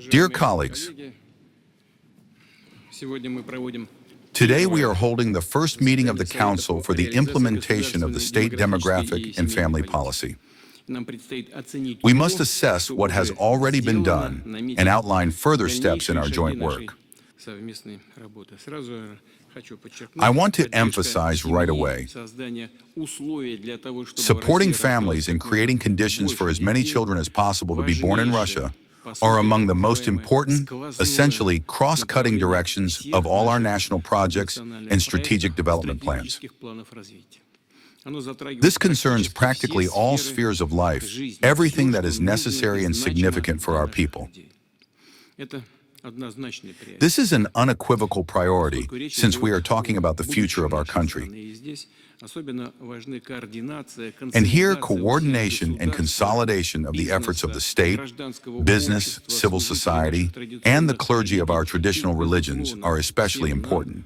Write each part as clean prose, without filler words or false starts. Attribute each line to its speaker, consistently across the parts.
Speaker 1: Dear colleagues, today we are holding the first meeting of the Council for the implementation of the state demographic and family policy. We must assess what has already been done and outline further steps in our joint work. I want to emphasize right away, supporting families and creating conditions for as many children as possible to be born in Russia are among the most important, essentially cross-cutting directions of all our national projects and strategic development plans. This concerns practically all spheres of life, everything that is necessary and significant for our people. This is an unequivocal priority since we are talking about the future of our country. And here, coordination and consolidation of the efforts of the state, business, civil society, and the clergy of our traditional religions are especially important.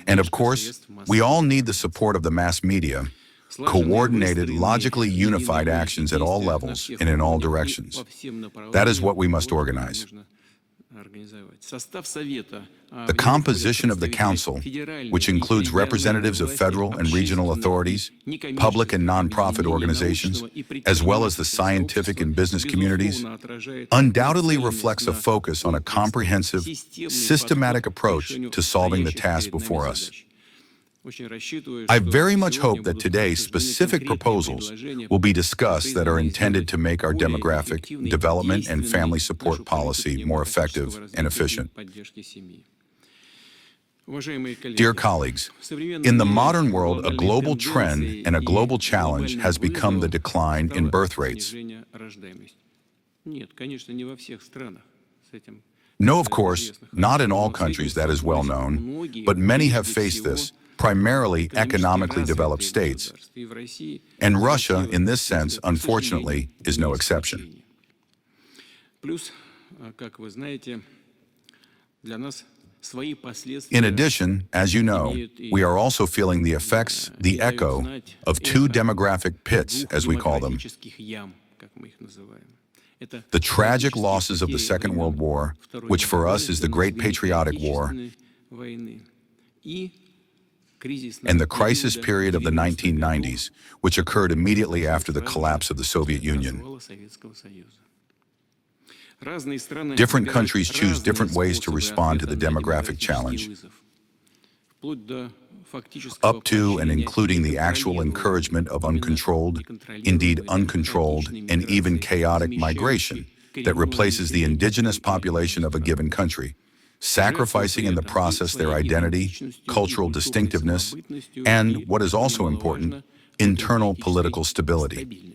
Speaker 1: And of course, we all need the support of the mass media, coordinated, logically unified actions at all levels and in all directions. That is what we must organize. The composition of the Council, which includes representatives of federal and regional authorities, public and nonprofit organizations, as well as the scientific and business communities, undoubtedly reflects a focus on a comprehensive, systematic approach to solving the task before us. I very much hope that today specific proposals will be discussed that are intended to make our demographic, development, and family support policy more effective and efficient. Dear colleagues, in the modern world, a global trend and a global challenge has become the decline in birth rates. No, of course, not in all countries, that is well known, but many have faced this, primarily economically developed states. And Russia, in this sense, unfortunately, is no exception. In addition, as you know, we are also feeling the effects, the echo, of two demographic pits, as we call them. The tragic losses of the Second World War, which for us is the Great Patriotic War, and the crisis period of the 1990s, which occurred immediately after the collapse of the Soviet Union. Different countries choose different ways to respond to the demographic challenge, up to and including the actual encouragement of uncontrolled, indeed uncontrolled, and even chaotic migration that replaces the indigenous population of a given country, sacrificing in the process their identity, cultural distinctiveness, and, what is also important, internal political stability.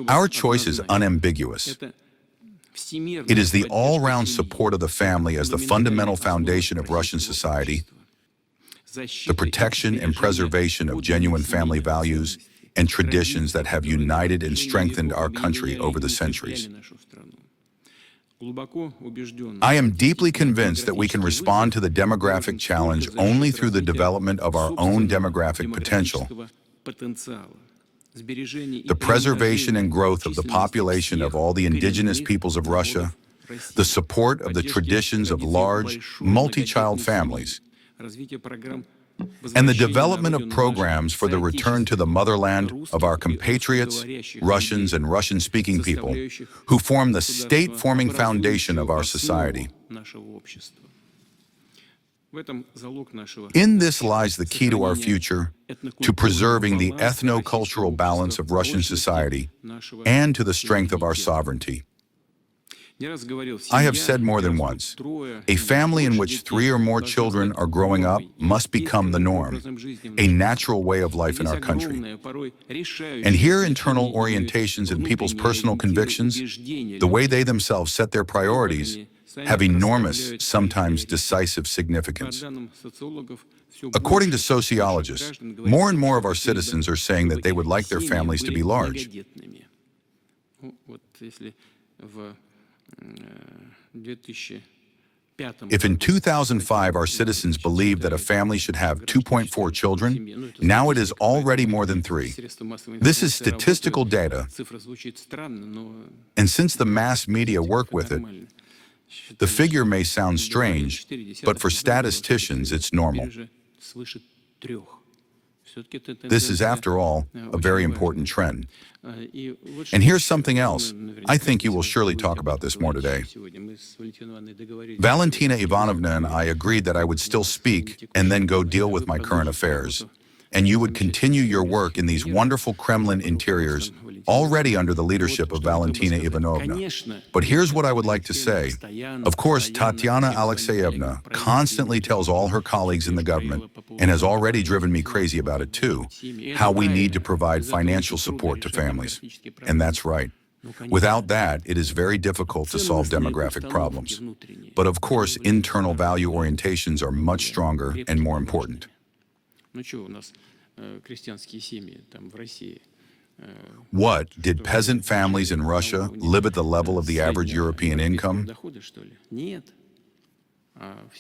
Speaker 1: Our choice is unambiguous. It is the all-round support of the family as the fundamental foundation of Russian society, the protection and preservation of genuine family values and traditions that have united and strengthened our country over the centuries. I am deeply convinced that we can respond to the demographic challenge only through the development of our own demographic potential, the preservation and growth of the population of all the indigenous peoples of Russia, the support of the traditions of large, multi-child families, and the development of programs for the return to the motherland of our compatriots, Russians and Russian-speaking people, who form the state-forming foundation of our society. In this lies the key to our future, to preserving the ethno-cultural balance of Russian society, and to the strength of our sovereignty. I have said more than once, a family in which 3 or more children are growing up must become the norm, a natural way of life in our country. And here internal orientations and people's personal convictions, the way they themselves set their priorities, have enormous, sometimes decisive significance. According to sociologists, more and more of our citizens are saying that they would like their families to be large. If in 2005 our citizens believed that a family should have 2.4 children, now it is already more than 3. This is statistical data, and since the mass media work with it, the figure may sound strange, but for statisticians it's normal. This is, after all, a very important trend. And here's something else. I think you will surely talk about this more today. Valentina Ivanovna and I agreed that I would still speak and then go deal with my current affairs. And you would continue your work in these wonderful Kremlin interiors, already under the leadership of Valentina Ivanovna. But here's what I would like to say. Of course, Tatiana Alexeyevna constantly tells all her colleagues in the government, and has already driven me crazy about it too, how we need to provide financial support to families. And that's right. Without that, it is very difficult to solve demographic problems. But of course, internal value orientations are much stronger and more important. What, did peasant families in Russia live at the level of the average European income?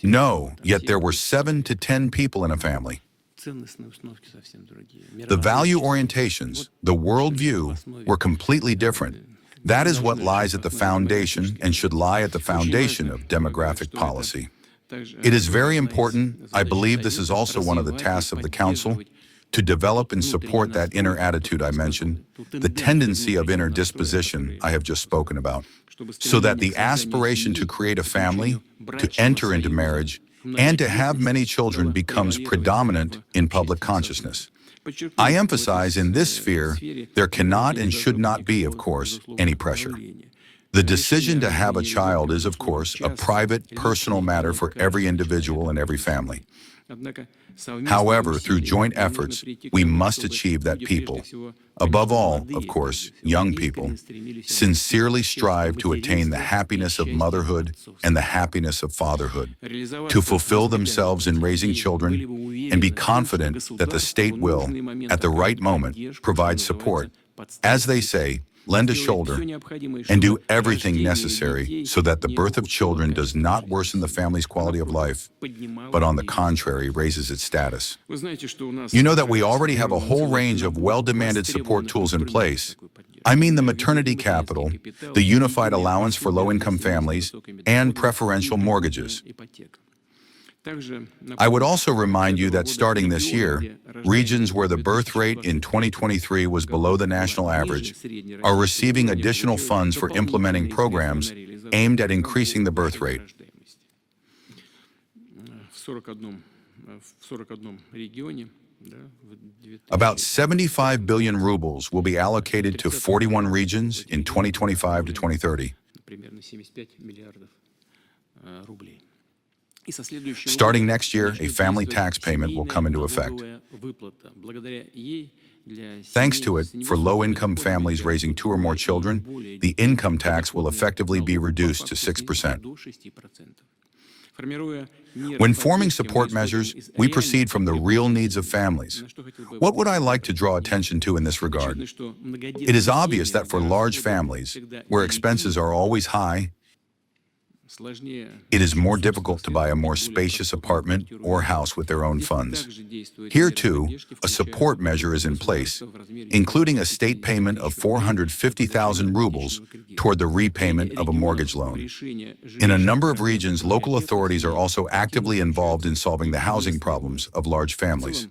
Speaker 1: No, yet there were 7 to 10 people in a family. The value orientations, the worldview, were completely different. That is what lies at the foundation and should lie at the foundation of demographic policy. It is very important, I believe this is also one of the tasks of the Council, to develop and support that inner attitude I mentioned, the tendency of inner disposition I have just spoken about, so that the aspiration to create a family, to enter into marriage, and to have many children becomes predominant in public consciousness. I emphasize in this sphere, there cannot and should not be, of course, any pressure. The decision to have a child is, of course, a private, personal matter for every individual and every family. However, through joint efforts, we must achieve that people, above all, of course, young people, sincerely strive to attain the happiness of motherhood and the happiness of fatherhood, to fulfill themselves in raising children, and be confident that the state will, at the right moment, provide support. As they say, lend a shoulder, and do everything necessary so that the birth of children does not worsen the family's quality of life, but on the contrary, raises its status. You know that we already have a whole range of well-demanded support tools in place. I mean the maternity capital, the unified allowance for low-income families, and preferential mortgages. I would also remind you that starting this year, regions where the birth rate in 2023 was below the national average are receiving additional funds for implementing programs aimed at increasing the birth rate. About 75 billion rubles will be allocated to 41 regions in 2025 to 2030. Starting next year, a family tax payment will come into effect. Thanks to it, for low-income families raising 2 or more children, the income tax will effectively be reduced to 6%. When forming support measures, we proceed from the real needs of families. What would I like to draw attention to in this regard? It is obvious that for large families, where expenses are always high, it is more difficult to buy a more spacious apartment or house with their own funds. Here, too, a support measure is in place, including a state payment of 450,000 rubles toward the repayment of a mortgage loan. In a number of regions, local authorities are also actively involved in solving the housing problems of large families.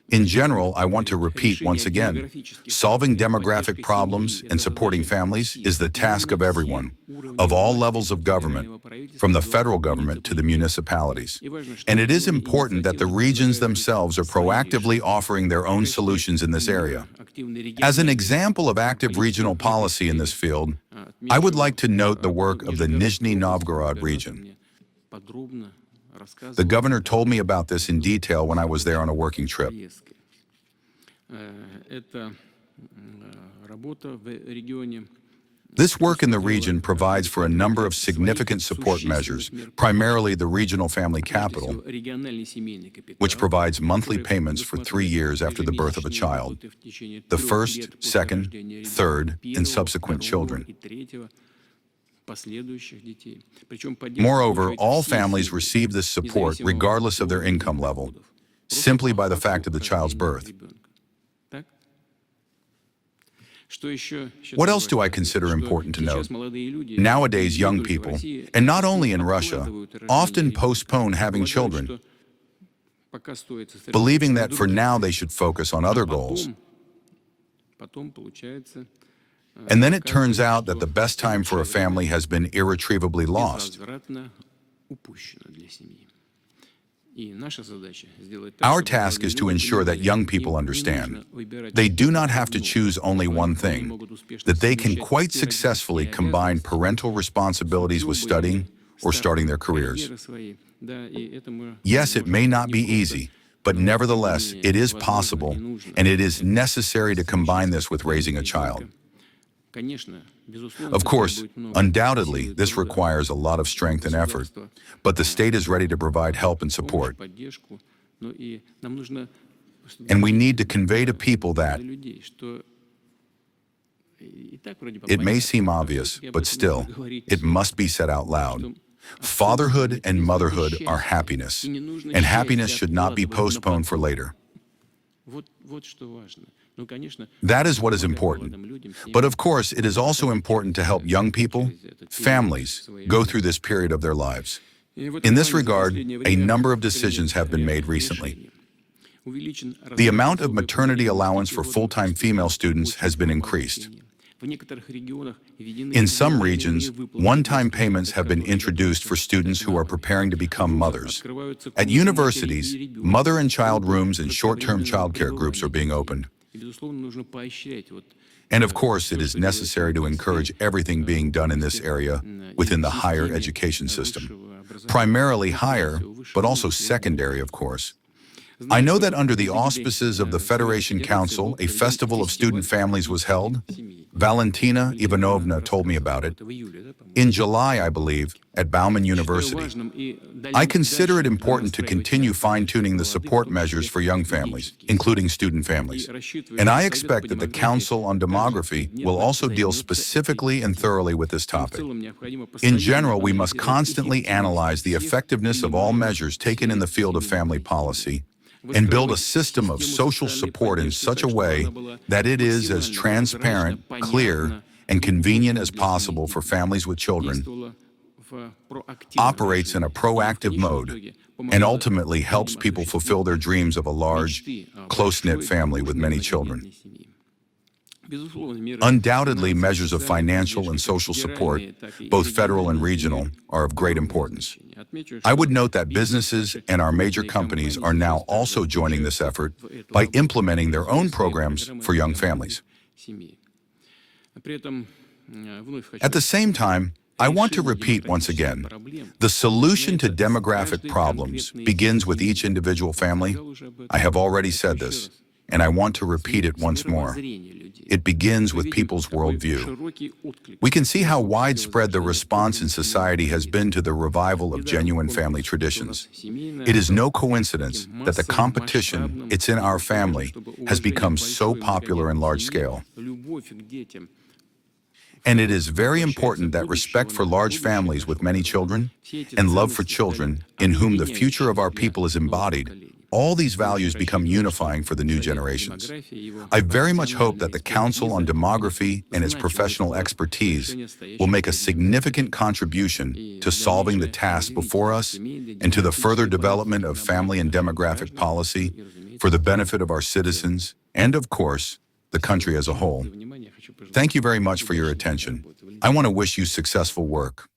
Speaker 1: In general, I want to repeat once again, solving demographic problems and supporting families is the task of everyone, of all levels of government, from the federal government to the municipalities. And it is important that the regions themselves are proactively offering their own solutions in this area. As an example of active regional policy in this field, I would like to note the work of the Nizhny Novgorod region. The governor told me about this in detail when I was there on a working trip. This work in the region provides for a number of significant support measures, primarily the regional family capital, which provides monthly payments for 3 years after the birth of a child, the first, second, third, and subsequent children. Moreover, all families receive this support regardless of their income level, simply by the fact of the child's birth. What else do I consider important to note? Nowadays, young people, and not only in Russia, often postpone having children, believing that for now they should focus on other goals. And then it turns out that the best time for a family has been irretrievably lost. Our task is to ensure that young people understand they do not have to choose only one thing, that they can quite successfully combine parental responsibilities with studying or starting their careers. Yes, it may not be easy, but nevertheless, it is possible, and it is necessary to combine this with raising a child. Of course, undoubtedly, this requires a lot of strength and effort, but the state is ready to provide help and support. And we need to convey to people that it may seem obvious, but still, it must be said out loud. Fatherhood and motherhood are happiness, and happiness should not be postponed for later. That is what is important. But of course, it is also important to help young people, families, go through this period of their lives. In this regard, a number of decisions have been made recently. The amount of maternity allowance for full-time female students has been increased. In some regions, one-time payments have been introduced for students who are preparing to become mothers. At universities, mother and child rooms and short-term childcare groups are being opened. And of course, it is necessary to encourage everything being done in this area within the higher education system. Primarily higher, but also secondary, of course. I know that under the auspices of the Federation Council, a festival of student families was held. Valentina Ivanovna told me about it. In July, I believe, at Bauman University. I consider it important to continue fine-tuning the support measures for young families, including student families. And I expect that the Council on Demography will also deal specifically and thoroughly with this topic. In general, we must constantly analyze the effectiveness of all measures taken in the field of family policy, and build a system of social support in such a way that it is as transparent, clear, and convenient as possible for families with children, operates in a proactive mode, and ultimately helps people fulfill their dreams of a large, close-knit family with many children. Undoubtedly, measures of financial and social support, both federal and regional, are of great importance. I would note that businesses and our major companies are now also joining this effort by implementing their own programs for young families. At the same time, I want to repeat once again, the solution to demographic problems begins with each individual family. I have already said this, and I want to repeat it once more. It begins with people's worldview. We can see how widespread the response in society has been to the revival of genuine family traditions. It is no coincidence that the competition, "It's in our family," has become so popular and large scale. And it is very important that respect for large families with many children and love for children, in whom the future of our people is embodied, all these values become unifying for the new generations. I very much hope that the Council on Demography and its professional expertise will make a significant contribution to solving the task before us and to the further development of family and demographic policy for the benefit of our citizens and, of course, the country as a whole. Thank you very much for your attention. I want to wish you successful work.